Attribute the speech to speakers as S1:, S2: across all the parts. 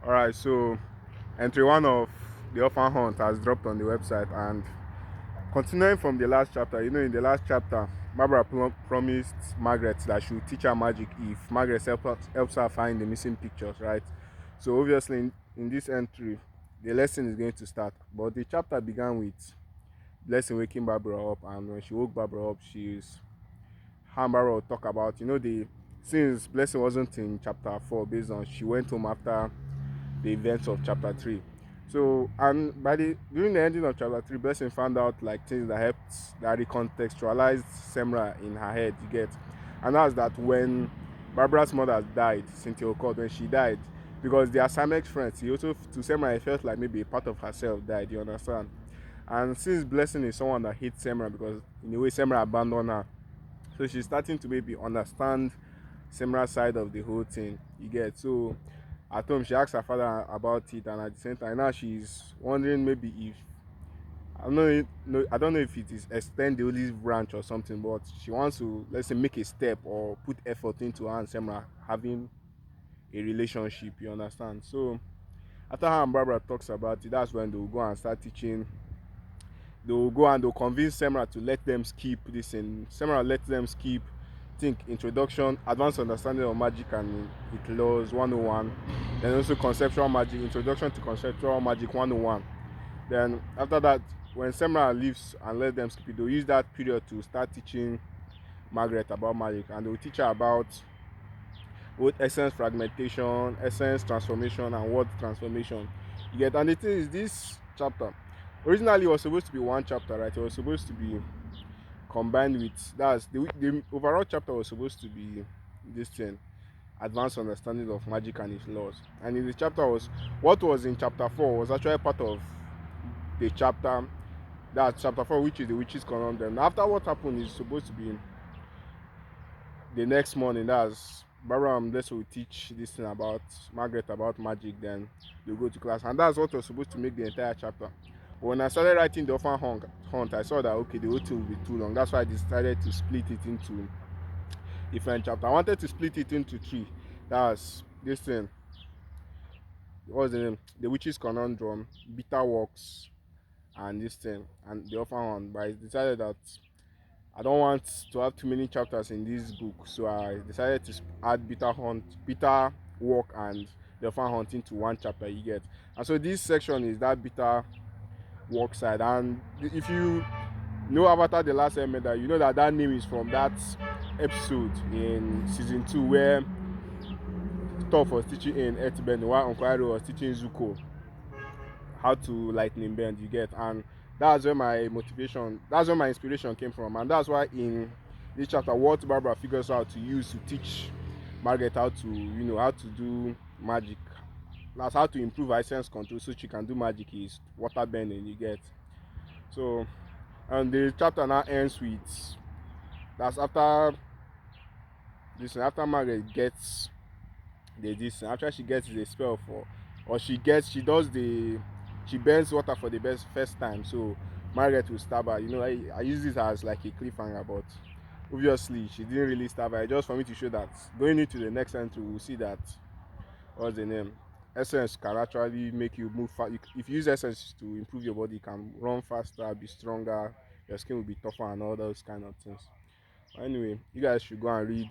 S1: Alright, so entry one of the orphan hunt has dropped on the website, and continuing from the last chapter, in the last chapter, Barbara promised Margaret that she would teach her magic if Margaret helps her find the missing pictures, right? So obviously in this entry, the lesson is going to start, but the chapter began with Blessing waking Barbara up, and when she woke Barbara up, Barbara will talk about, the since Blessing wasn't in chapter 4, based on she went home after the events of chapter 3. So, and during the ending of chapter 3, Blessing found out like things that recontextualized Semra in her head, you get. And that's that when Barbara's mother died, Cynthia Occult, when she died, because they are Simex friends, he also, to Semra, it felt like maybe a part of herself died, you understand? And since Blessing is someone that hates Semra because in a way Semra abandoned her, so she's starting to maybe understand Semra's side of the whole thing, you get. So at home she asked her father about it, and at the same time now she's wondering maybe if I don't know if it is extend the olive branch or something, but she wants to, let's say, make a step or put effort into her and Semra having a relationship, you understand. So after her and Barbara talks about it, that's when they'll go and start teaching. They'll go and they'll convince Semra to let them skip this, and Semra let them skip, think, introduction, advanced understanding of magic and its laws 101, then also conceptual magic, introduction to conceptual magic 101. Then after that, when Semra leaves and let them skip it, they'll use that period to start teaching Margaret about magic, and they'll teach her about both essence fragmentation, essence transformation, and word transformation, you get. And the thing is, this chapter originally was supposed to be one chapter, right? It was supposed to be combined with, that's the overall chapter was supposed to be this thing, advanced understanding of magic and its laws. And in the chapter was, what was in chapter 4 was actually part of the chapter, that's chapter 4, which is the witches conundrum. After what happened is supposed to be the next morning, that's Barbara and Bless will teach this thing about Margaret about magic, then they go to class, and that's what was supposed to make the entire chapter. But when I started writing the orphan hunt, I saw that okay, the whole thing will be too long. That's why I decided to split it into different chapters. I wanted to split it into 3. That's this thing. What's the name? The Witch's Conundrum, Bitter Works, and this thing, and the orphan hunt. But I decided that I don't want to have too many chapters in this book, so I decided to add Bitter Work, and the orphan hunt into one chapter, you get. And so this section is that Bitter Work side. And if you know Avatar The Last Airbender, you know that that name is from that episode in season 2 where Toph was teaching in Earthbend, while Uncle Iroh was teaching Zuko how to lightning bend, you get. And that's where my inspiration came from, and that's why in this chapter what Barbara figures out to use to teach Margaret how to, how to do magic, that's how to improve her sense control so she can do magic, is water bending, you get. So, and the chapter now ends with, that's after this, after Margaret gets after she gets the spell for, or she bends water for the first time, so Margaret will stab her. I use this as like a cliffhanger, but obviously she didn't really stab her, just for me to show that going into the next entry we'll see that, what's the name, essence can actually make you move fast. If you use essence to improve your body, you can run faster, be stronger, your skin will be tougher, and all those kind of things. Anyway, you guys should go and read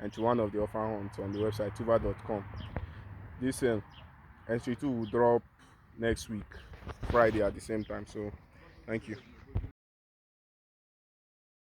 S1: entry 1 of the orphan hunt on the website tuva.com. This entry 2 will drop next week Friday at the same time. So thank you.